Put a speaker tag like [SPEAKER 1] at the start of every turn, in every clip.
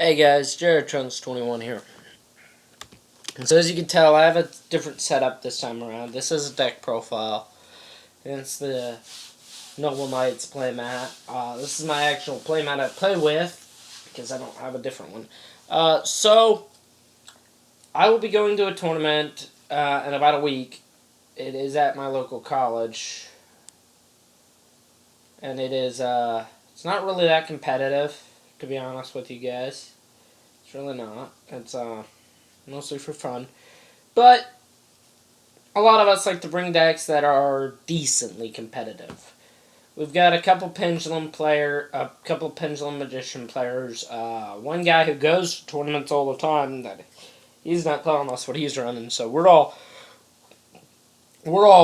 [SPEAKER 1] Hey guys, Jared Trunks 21 here. And so as you can tell, I have a different setup this time around. This is a deck profile. And it's the Noble Knights playmat. This is my actual playmat I play with, because I don't have a different one. So, I will be going to a tournament in about a week. It is at my local college. And it is, it's not really that competitive, to be honest with you guys. It's really not. It's, mostly for fun. But a lot of us like to bring decks that are decently competitive. We've got a couple Pendulum Magician players. One guy who goes to tournaments all the time. That he's not telling us what he's running, so we're all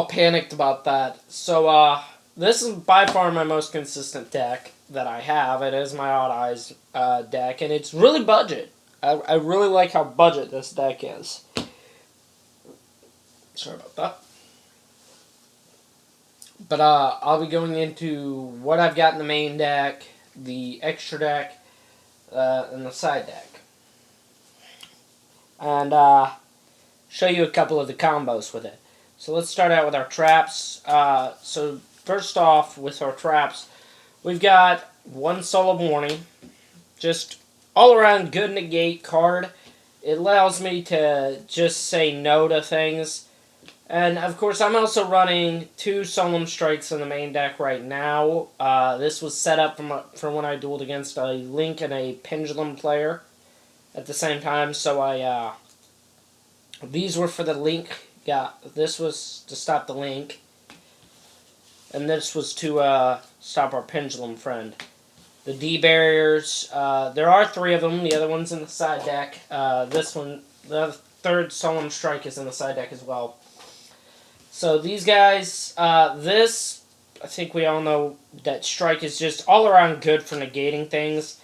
[SPEAKER 1] panicked about that. So this is by far my most consistent deck that I have. It is my Odd Eyes deck, and it's really budget. I really like how budget this deck is. Sorry about that. But I'll be going into what I've got in the main deck, the extra deck, and the side deck. And show you a couple of the combos with it. So let's start out with our traps. So first off, with our traps, we've got one Solemn Warning. Just all around good negate card. It allows me to just say no to things. And, of course, I'm also running 2 Solemn Strikes in the main deck right now. This was set up for when I dueled against a Link and a Pendulum player at the same time. So these were for the Link. This was to stop the Link. And this was to stop our Pendulum friend. The D barriers, there are 3 of them. The other one's in the side deck. This one, the third Solemn Strike is in the side deck as well. So these guys, this, I think we all know that Strike is just all around good for negating things.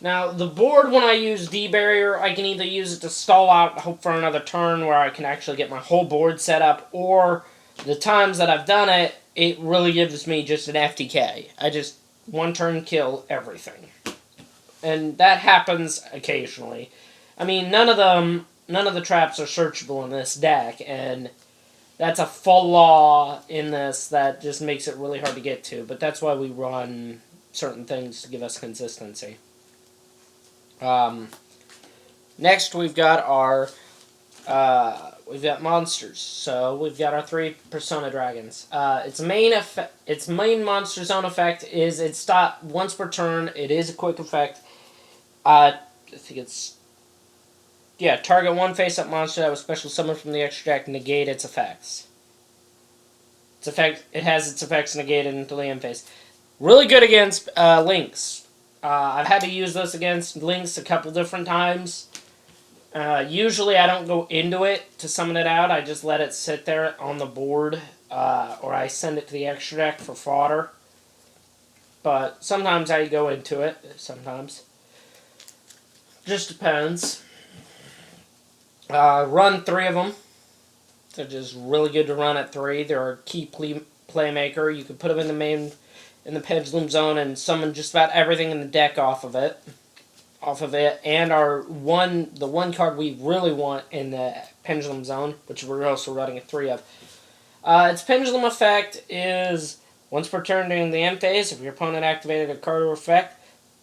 [SPEAKER 1] Now, the board, when I use D-Barrier, I can either use it to stall out, hope for another turn where I can actually get my whole board set up, or the times that I've done it, it really gives me just an FTK. I just, one turn kill everything. And that happens occasionally. I mean, none of the traps are searchable in this deck, and that's a full law in this that just makes it really hard to get to. But that's why we run certain things to give us consistency. Next, we've got our monsters. So we've got our 3 Persona Dragons. Its main monster zone effect is it stop once per turn. It is a quick effect. I think it's target one face-up monster that was special summoned from the extra deck, negate its effects. It has its effects negated until the end phase. Really good against Links. I've had to use this against Links a couple different times. Usually I don't go into it to summon it out. I just let it sit there on the board, or I send it to the extra deck for fodder. But sometimes I go into it. Sometimes. Just depends. Run 3 of them. They're just really good to run at 3. They're a key playmaker. You can put them in the Pendulum Zone and summon just about everything in the deck off of it. And the one card we really want in the Pendulum Zone, which we're also running a 3 of. Its Pendulum effect is once per turn during the end phase, if your opponent activated a card or effect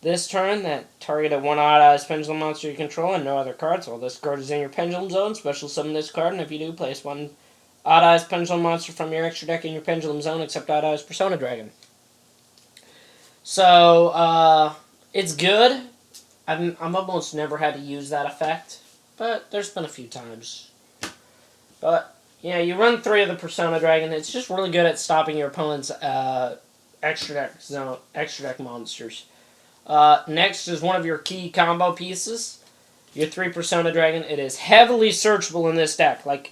[SPEAKER 1] this turn that targeted one Odd Eyes Pendulum monster you control and no other cards, while this card is in your Pendulum Zone, special summon this card, and if you do, place one Odd Eyes Pendulum monster from your extra deck in your Pendulum Zone except Odd Eyes Persona Dragon. So, it's good. I've almost never had to use that effect, but there's been a few times. But, yeah, you run 3 of the Persona Dragon. It's just really good at stopping your opponent's extra deck monsters. Next is one of your key combo pieces, your 3 Persona Dragon. It is heavily searchable in this deck. Like,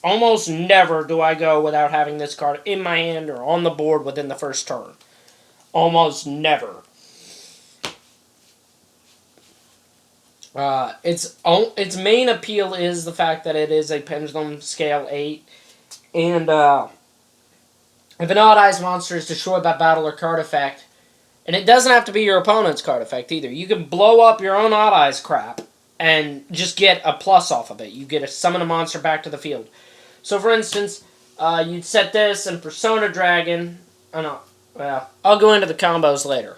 [SPEAKER 1] almost never do I go without having this card in my hand or on the board within the first turn. Almost never. Its main appeal is the fact that it is a Pendulum Scale 8, and if an Odd Eyes monster is destroyed by battle or card effect, And it doesn't have to be your opponent's card effect either. You can blow up your own Odd Eyes crap and just get a plus off of it. You get to summon a monster back to the field. So, for instance, you'd set this and Persona Dragon. Oh, no. Well, I'll go into the combos later.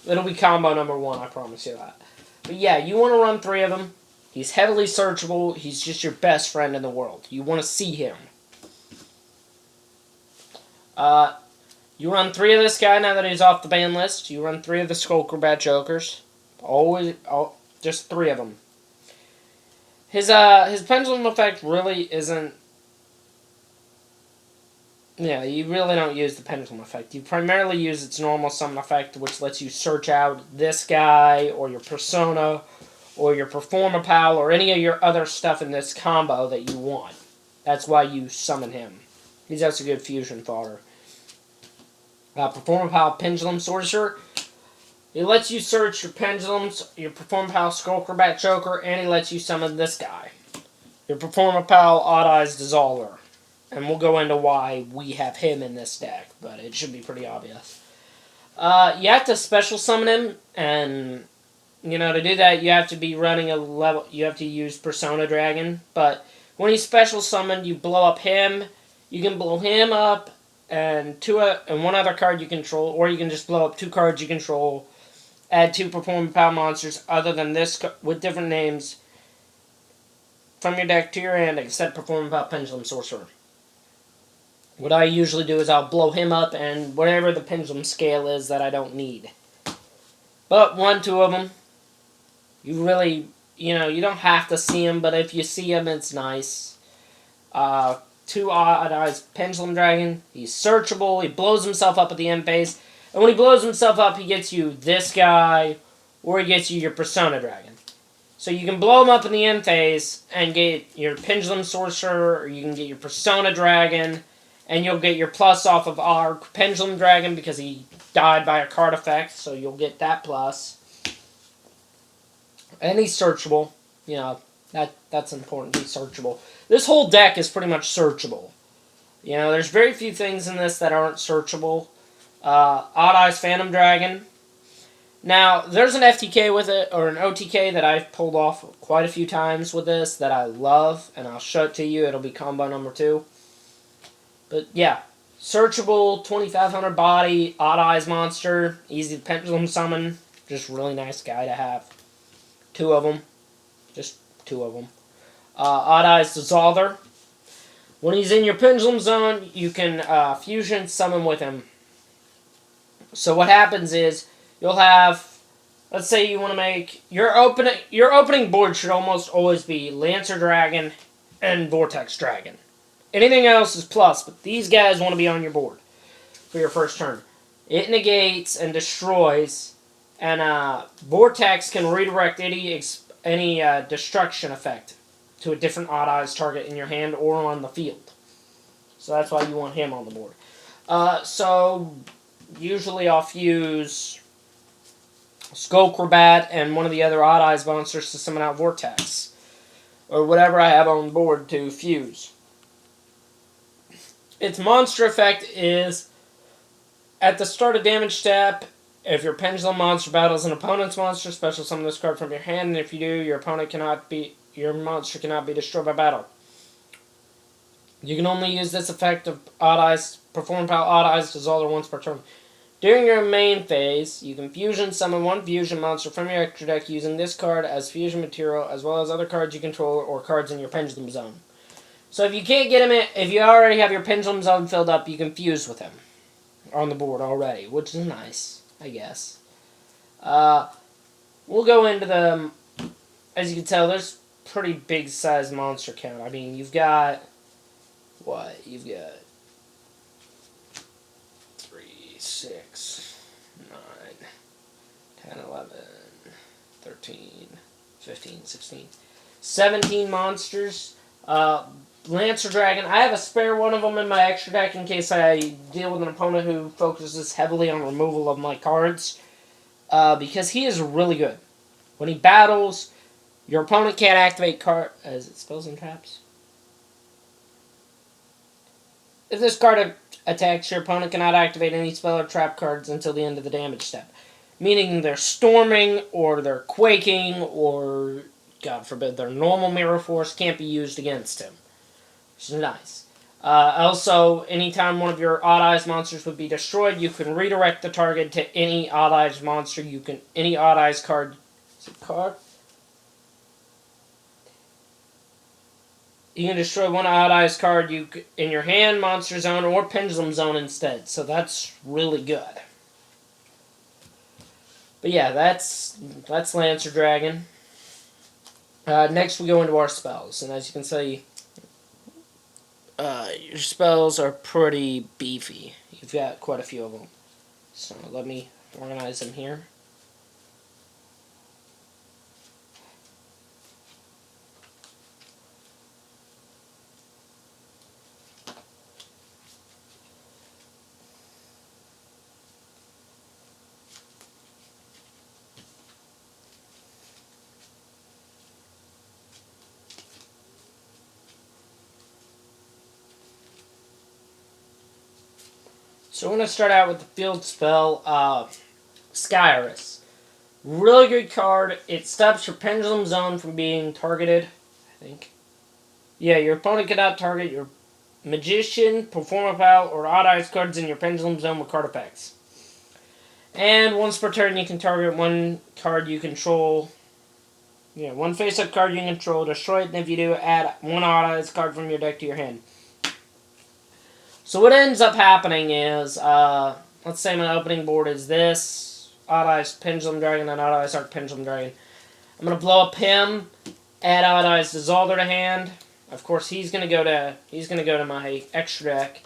[SPEAKER 1] It'll be combo number 1, I promise you that. But yeah, you want to run 3 of them. He's heavily searchable. He's just your best friend in the world. You want to see him. You run 3 of this guy now that he's off the ban list. You run 3 of the Skullcrobat Jokers. Just 3 of them. His pendulum effect really isn't. Yeah, you really don't use the pendulum effect. You primarily use its normal summon effect, which lets you search out this guy, or your Persona, or your Performapal, or any of your other stuff in this combo that you want. That's why you summon him. He's also good fusion fodder. Performapal Pendulum Sorcerer. He lets you search your pendulums, your Performapal Skullcrobat Joker, and he lets you summon this guy. Your Performapal Odd Eyes Dissolver. And we'll go into why we have him in this deck, but it should be pretty obvious. You have to special summon him, and, to do that, you have to be running a level, you have to use Persona Dragon, but when he's special summoned, you blow up him, you can blow him up, and one other card you control, or you can just blow up 2 cards you control, add 2 Performapal monsters other than this, with different names, from your deck to your hand, except Performapal Pendulum Sorcerer. What I usually do is I'll blow him up and whatever the pendulum scale is that I don't need. But 1, 2 of them, you really, you don't have to see them, but if you see them, it's nice. 2 Odd Eyes Pendulum Dragon. He's searchable. He blows himself up at the end phase. And when he blows himself up, he gets you this guy, or he gets you your Persona Dragon. So you can blow him up in the end phase and get your Pendulum Sorcerer, or you can get your Persona Dragon, and you'll get your plus off of our Pendulum Dragon because he died by a card effect, so you'll get that plus. And he's searchable. That's important. He's searchable. This whole deck is pretty much searchable. There's very few things in this that aren't searchable. Odd Eyes Phantom Dragon. Now, there's an FTK with it, or an OTK that I've pulled off quite a few times with this that I love, and I'll show it to you. It'll be combo number 2. But yeah, searchable, 2500 body, Odd Eyes monster, easy to pendulum summon, just really nice guy to have. 2 of them, just 2 of them. Odd Eyes Dissolver. When he's in your pendulum zone, you can fusion summon with him. So what happens is you'll have, let's say you want to make your opening board should almost always be Lancer Dragon and Vortex Dragon. Anything else is plus, but these guys want to be on your board for your first turn. It negates and destroys, and Vortex can redirect any destruction effect to a different Odd Eyes target in your hand or on the field. So that's why you want him on the board. So usually I'll fuse Skullcrobat and one of the other Odd Eyes monsters to summon out Vortex, or whatever I have on board to fuse. Its monster effect is, at the start of damage step, if your pendulum monster battles an opponent's monster, special summon this card from your hand, and if you do, your monster cannot be destroyed by battle. You can only use this effect of Performapal Odd Eyes Dissolver once per turn. During your main phase, you can fusion summon 1 fusion monster from your extra deck using this card as fusion material, as well as other cards you control or cards in your pendulum zone. So if you can't get him in, if you already have your pendulum zone filled up, you can fuse with him on the board already, which is nice, I guess. We'll go into the, as you can tell, there's pretty big size monster count. I mean, you've got, You've got 3, 6, 9, 10, 11, 13, 15, 16, 17 monsters. Lancer Dragon, I have a spare one of them in my extra deck in case I deal with an opponent who focuses heavily on removal of my cards, because he is really good. When he battles, your opponent can't activate is it spells and traps? If this card attacks, your opponent cannot activate any spell or trap cards until the end of the damage step. meaning they're storming or they're quaking or, God forbid, their normal mirror force can't be used against him. Which is nice. Also, anytime one of your Odd Eyes monsters would be destroyed, you can redirect the target to any Odd Eyes monster. Any Odd Eyes card. Is it card? You can destroy one Odd Eyes card in your hand, monster zone, or pendulum zone instead. So that's really good. But yeah, that's Lancer Dragon. Next we go into our spells, and as you can see, your spells are pretty beefy. You've got quite a few of them. So let me organize them here. So we're going to start out with the field spell, Skyrus. Really good card. It stops your pendulum zone from being targeted, I think. Yeah, your opponent cannot target your magician, performapal, or odd eyes cards in your pendulum zone with card effects. And once per turn, you can target one card you control. Yeah, one face-up card you control, destroy it, and if you do, add one odd eyes card from your deck to your hand. So what ends up happening is, let's say my opening board is this, Odd Eyes Pendulum Dragon and Odd Eyes Arc Pendulum Dragon. I'm going to blow up him, add Odd Eyes Dissolver to hand. Of course, he's going to go to my extra deck.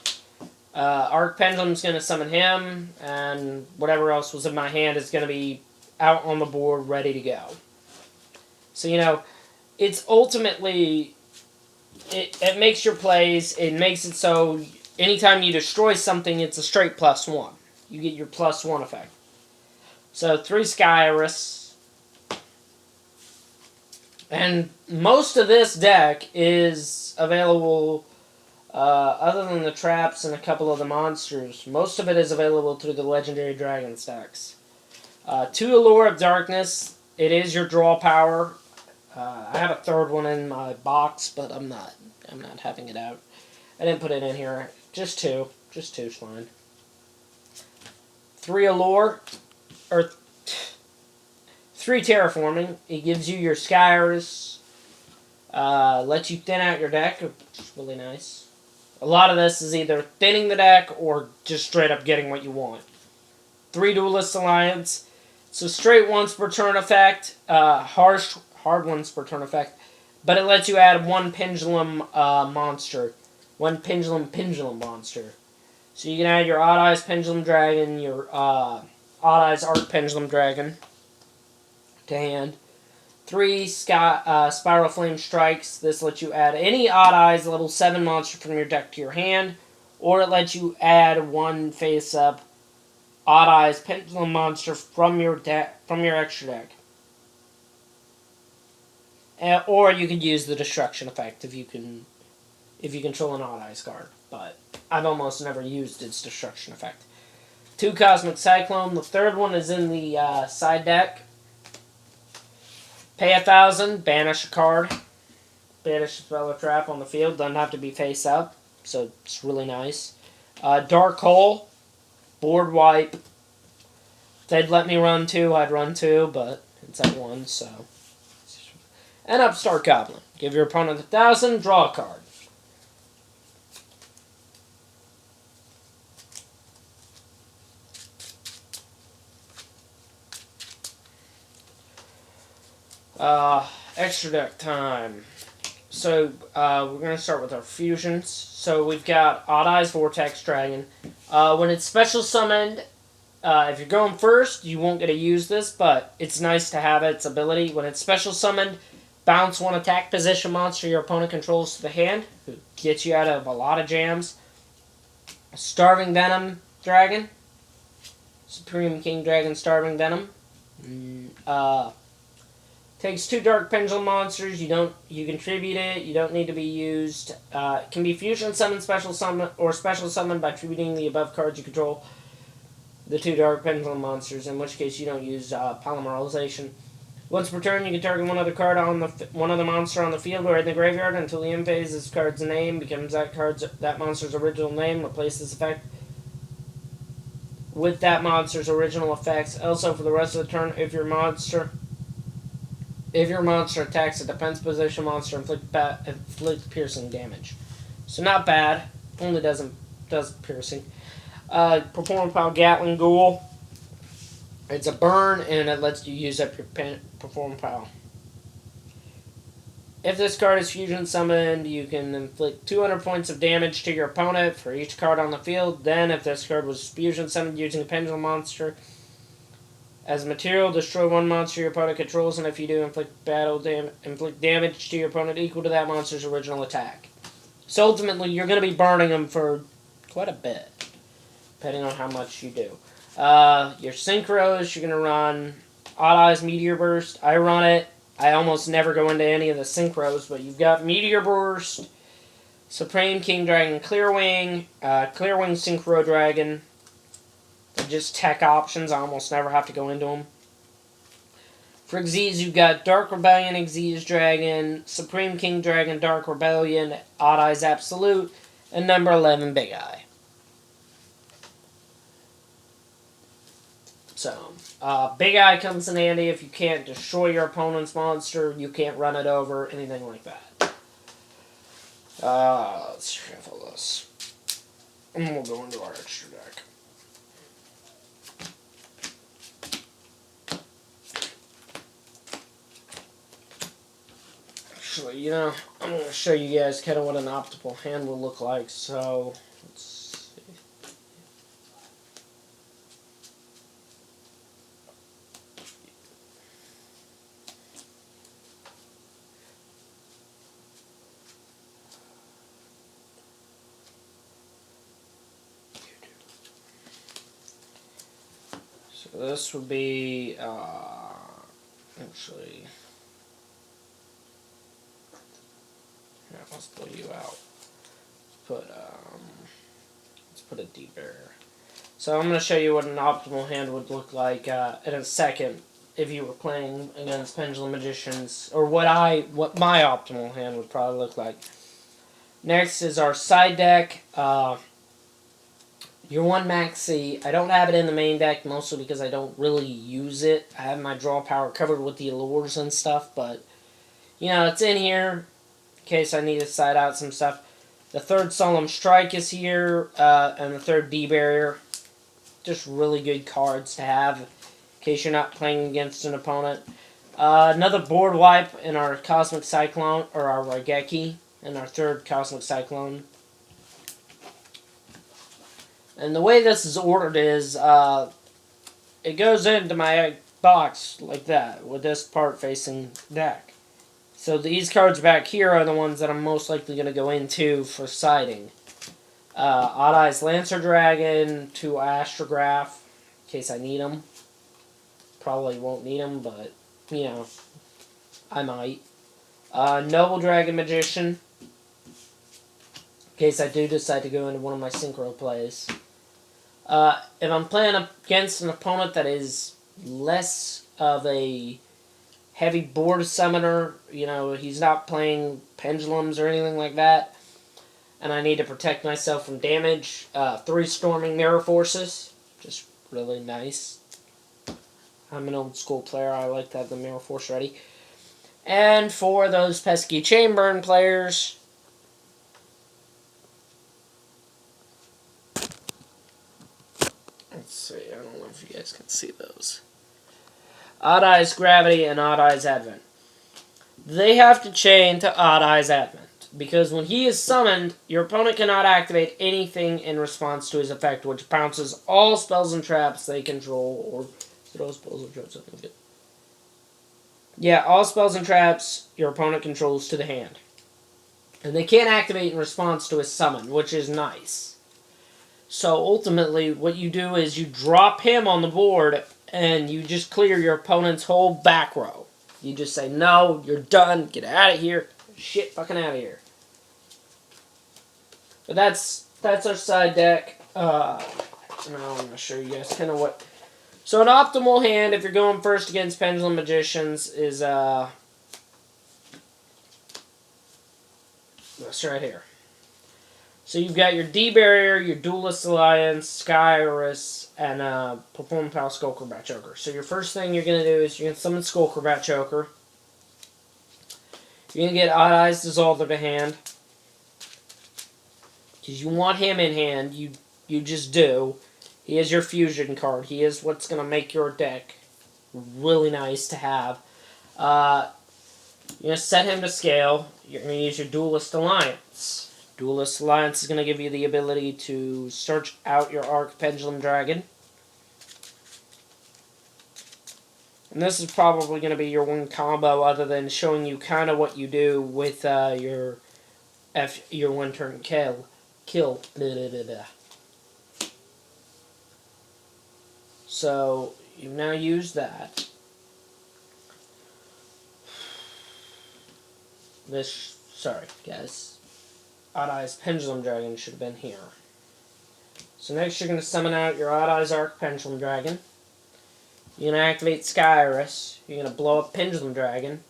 [SPEAKER 1] Arc Pendulum's going to summon him, and whatever else was in my hand is going to be out on the board, ready to go. So, you know, it's ultimately, it makes your plays, it makes it so anytime you destroy something, it's a straight +1. You get your +1 effect. So 3 Skyrus. And most of this deck is available, other than the traps and a couple of the monsters, most of it is available through the Legendary Dragon stacks. 2 Allure of Darkness. It is your draw power. I have a third one in my box, but I'm not having it out. I didn't put it in here. Just 2. Just 2's fine. 3 Allure. Or 3 Terraforming. It gives you your Skyrus. Lets you thin out your deck, which is really nice. A lot of this is either thinning the deck or just straight up getting what you want. 3 Duelist Alliance. So straight once per turn effect. Hard once per turn effect. But it lets you add 1 Pendulum monster. 1 Pendulum monster. So you can add your Odd Eyes Pendulum Dragon, your Odd Eyes Arc Pendulum Dragon to hand. 3 Spiral Flame Strikes. This lets you add any Odd Eyes level 7 monster from your deck to your hand. Or it lets you add 1 face-up Odd Eyes Pendulum monster from your extra deck. Or you could use the Destruction effect if you control an Odd Eyes card. But I've almost never used its Destruction effect. 2 Cosmic Cyclone. The third one is in the side deck. Pay 1,000, banish a card. Banish a spell or trap on the field. Doesn't have to be face up, so it's really nice. Dark Hole. Board wipe. If they'd let me run 2, I'd run 2, but it's at 1, so. And Upstart Goblin. Give your opponent 1,000, draw a card. Extra deck time. So, we're going to start with our fusions. So, we've got Odd Eyes Vortex Dragon. When it's special summoned, if you're going first, you won't get to use this, but it's nice to have its ability. When it's special summoned, bounce 1 attack position monster your opponent controls to the hand, who gets you out of a lot of jams. Starving Venom Dragon. Supreme King Dragon Starving Venom. Takes 2 Dark Pendulum monsters. You contribute it. You don't need to be used. It can be fusion summon, special summon, or special summon by tributing the above cards you control. the 2 Dark Pendulum monsters, in which case you don't use polymerization. Once per turn, you can target one other card on one other monster on the field or in the graveyard until the end phase. This card's name becomes that monster's original name. Replace this effect with that monster's original effects. Also, for the rest of the turn, if your monster attacks a defense position monster, inflict piercing damage. So not bad. Only does piercing. Performance Pile Gatling Ghoul. It's a burn, and it lets you use up your Performance Pile. If this card is fusion summoned, you can inflict 200 points of damage to your opponent for each card on the field. Then, if this card was fusion summoned using a pendulum monster as material, destroy one monster your opponent controls, and if you do, inflict damage to your opponent equal to that monster's original attack. So ultimately, you're going to be burning them for quite a bit, depending on how much you do. Your synchros, you're going to run Odd Eyes Meteor Burst. I run it. I almost never go into any of the synchros, but you've got Meteor Burst, Supreme King Dragon Clearwing, Clearwing Synchro Dragon. They're just tech options. I almost never have to go into them. For Xyz, you've got Dark Rebellion Xyz Dragon, Supreme King Dragon Dark Rebellion, Odd Eyes Absolute, and number 11 Big Eye. So, Big Eye comes in handy if you can't destroy your opponent's monster, you can't run it over, anything like that. Let's shuffle this. And we'll go into our extra deck. Actually, you know, I'm going to show you guys kind of what an optimal hand will look like, so let's see. So this would be, actually... Yeah, let's pull you out. Let's put a deep barrier. So I'm going to show you what an optimal hand would look like in a second if you were playing against Pendulum Magicians, or what my optimal hand would probably look like. Next is our side deck. Your one Maxi. I don't have it in the main deck, mostly because I don't really use it. I have my draw power covered with the allures and stuff, but you know, it's in here in case I need to side out some stuff. The third Solemn Strike is here, and the third D-Barrier. Just really good cards to have in case you're not playing against an opponent. Another board wipe in our Cosmic Cyclone, or our Raigeki, in our third Cosmic Cyclone. And the way this is ordered is, it goes into my box like that, with this part facing deck. So these cards back here are the ones that I'm most likely going to go into for siding. Odd Eyes Lancer Dragon, 2 Astrograph, in case I need them. Probably won't need them, but, you know, I might. Noble Dragon Magician, in case I do decide to go into one of my synchro plays. If I'm playing against an opponent that is less of a heavy board summoner, you know, he's not playing pendulums or anything like that, and I need to protect myself from damage, 3 Storming Mirror Forces, just really nice. I'm an old school player, I like to have the Mirror Force ready. And for those pesky Chainburn players, let's see, I don't know if you guys can see those. Odd Eyes Gravity and Odd Eyes Advent. They have to chain to Odd Eyes Advent, because when he is summoned, your opponent cannot activate anything in response to his effect, which bounces all spells and traps they control, or is it all spells and traps? Something good. Yeah, all spells and traps your opponent controls to the hand. And they can't activate in response to his summon, which is nice. So ultimately, what you do is you drop him on the board, and you just clear your opponent's whole back row. You just say, no, you're done, get out of here, shit fucking out of here. But that's our side deck. Now I'm going to show you guys kind of what... So an optimal hand, if you're going first against Pendulum Magicians, is this right here. So you've got your D-Barrier, your Duelist Alliance, Sky Iris, and Perform Pal Skullcrobat Choker. So your first thing you're going to do is you're going to summon Skullcrobat Choker. You're going to get Odd Eyes Dissolver to hand. Because you want him in hand. You just do. He is your fusion card. He is what's going to make your deck really nice to have. You're going to set him to scale. You're going to use your Duelist Alliance. Duelist Alliance is going to give you the ability to search out your Arc Pendulum Dragon. And this is probably going to be your one combo other than showing you kind of what you do with your one-turn kill. So, you've now used that. Sorry, guys. Odd Eyes Pendulum Dragon should have been here. So next you're going to summon out your Odd Eyes Arc Pendulum Dragon. You're going to activate Sky Iris. You're going to blow up Pendulum Dragon.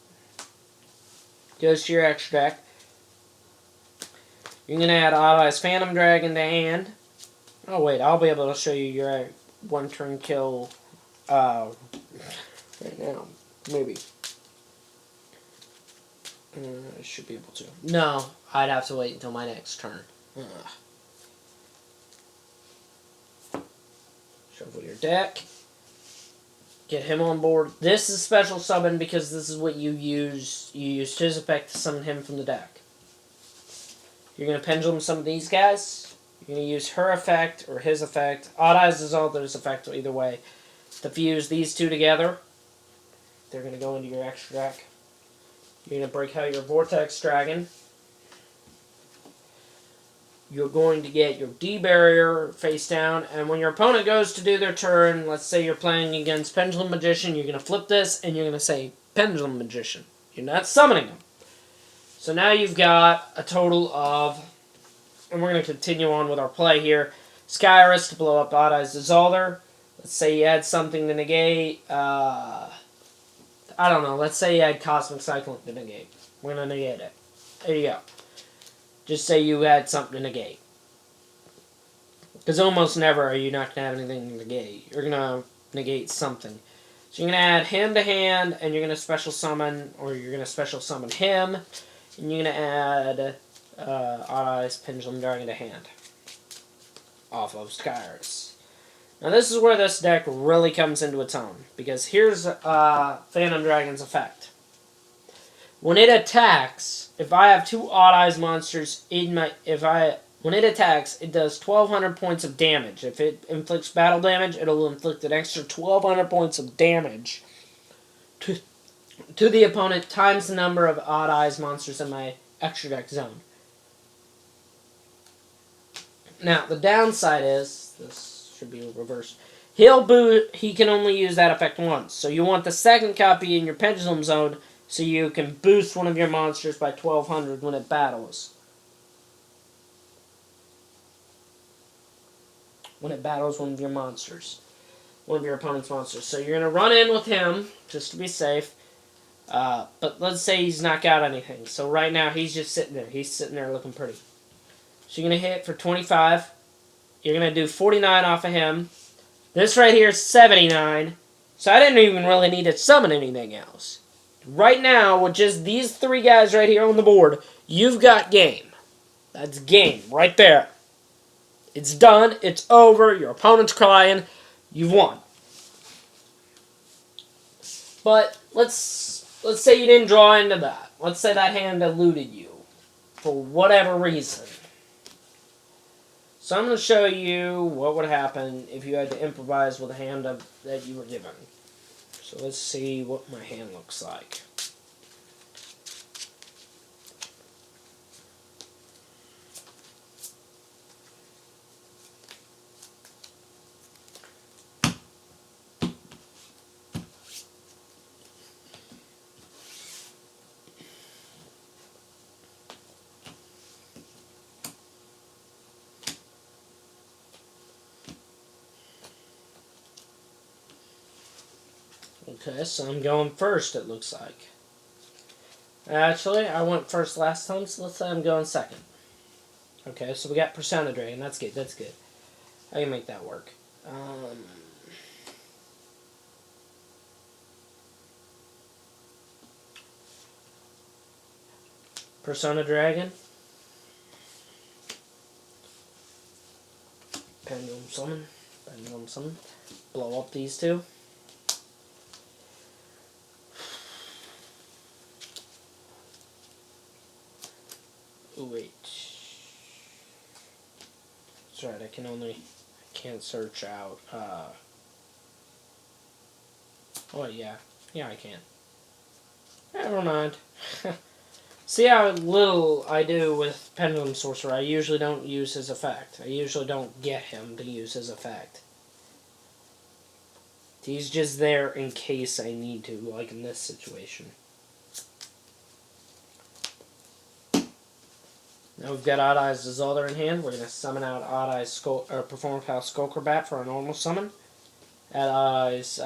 [SPEAKER 1] Goes to your extra deck. You're going to add Odd Eyes Phantom Dragon to hand. Oh wait, I'll be able to show you your one-turn kill right now. Maybe. I should be able to. No, I'd have to wait until my next turn. Shuffle your deck. Get him on board. This is special summon because this is what you use. You used his effect to summon him from the deck. You're going to pendulum summon these guys. You're going to use her effect or his effect. Odd Eyes Dissolver's effect either way. To fuse these two together. They're going to go into your extra deck. You're going to break out your Vortex Dragon. You're going to get your D-Barrier face down, and when your opponent goes to do their turn, let's say you're playing against Pendulum Magician, you're going to flip this, and you're going to say Pendulum Magician. You're not summoning him. So now you've got a total of, and we're going to continue on with our play here, Sky Iris to blow up Odd Eyes Dissolver. Let's say you had something to negate, I don't know, let's say you had Cosmic Cyclone to negate. We're going to negate it. There you go. Just say you had something to negate. Because almost never are you not going to have anything to negate. You're going to negate something. So you're going to add him to hand, and you're going to special summon, or you're going to special summon him, and you're going to add Odd Eyes Pendulum Dragon to hand. Off of Sky Iris. Now this is where this deck really comes into its own, because here's Phantom Dragon's effect. When it attacks, if I have two Odd Eyes monsters in my, when it attacks, it does 1,200 points of damage. If it inflicts battle damage, it'll inflict an extra 1,200 points of damage to the opponent times the number of Odd Eyes monsters in my extra deck zone. Now the downside is this. Should be reversed. He can only use that effect once. So you want the second copy in your pendulum zone so you can boost one of your monsters by 1,200 when it battles. When it battles one of your monsters. One of your opponent's monsters. So you're going to run in with him, just to be safe. But let's say he's not got anything. So right now he's just sitting there. He's sitting there looking pretty. So you're going to hit for 25. You're going to do 49 off of him. This right here is 79. So I didn't even really need to summon anything else. Right now, with just these three guys right here on the board, you've got game. That's game right there. It's done. It's over. Your opponent's crying. You've won. But let's say you didn't draw into that. Let's say that hand eluded you for whatever reason. So I'm going to show you what would happen if you had to improvise with a hand that you were given. So let's see what my hand looks like. Okay, so I'm going first, it looks like. Actually, I went first last time, so let's say I'm going second. Okay, so we got Persona Dragon. That's good, that's good. I can make that work. Persona Dragon. Pendulum Summon. Pendulum Summon. Blow up these two. Ooh, wait. That's right, I can't search out, oh, yeah. Yeah, I can. Never mind. See how little I do with Pendulum Sorcerer. I usually don't use his effect. I usually don't get him to use his effect. He's just there in case I need to, like in this situation. Now we've got Odd Eyes Dissolver in hand. We're going to summon out Odd Eyes Performance House Skullcrabat for a normal summon. Add Odd Eyes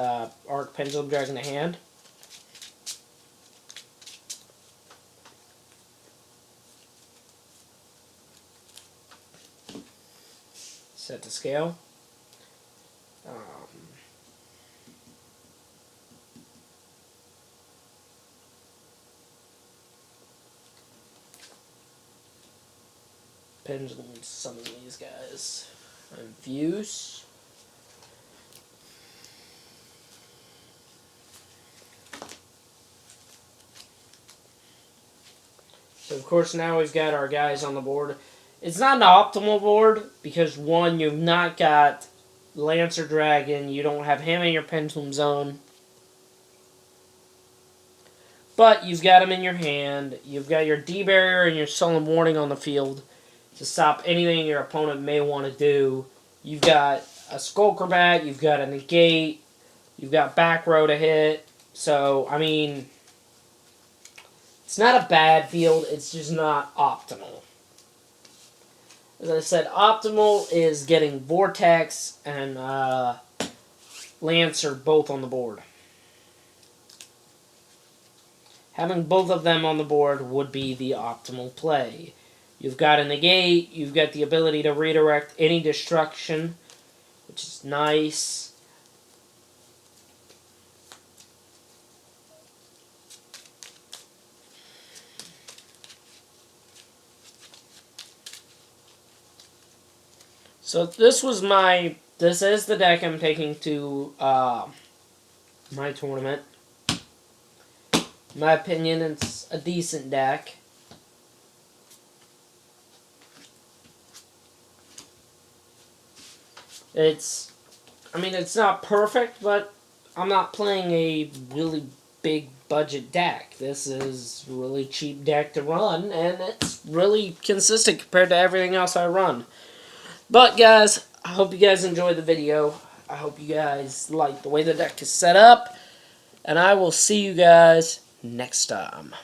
[SPEAKER 1] Arc Pendulum Dragon to hand. Set to scale. Pendulum summon these guys. Infuse. So of course now we've got our guys on the board. It's not an optimal board because one, you've not got Lancer Dragon, you don't have him in your Pendulum Zone. But you've got him in your hand. You've got your D-Barrier and your Sullen Warning on the field to stop anything your opponent may want to do. You've got a Skullcrabat, you've got a Negate, you've got Back Row to hit. So, I mean, it's not a bad field, it's just not optimal. As I said, optimal is getting Vortex and Lancer both on the board. Having both of them on the board would be the optimal play. You've got a Negate, you've got the ability to redirect any destruction, which is nice. So this is the deck I'm taking to my tournament. In my opinion, it's a decent deck. It's not perfect, but I'm not playing a really big budget deck. This is a really cheap deck to run, and it's really consistent compared to everything else I run. But guys, I hope you guys enjoyed the video. I hope you guys like the way the deck is set up. And I will see you guys next time.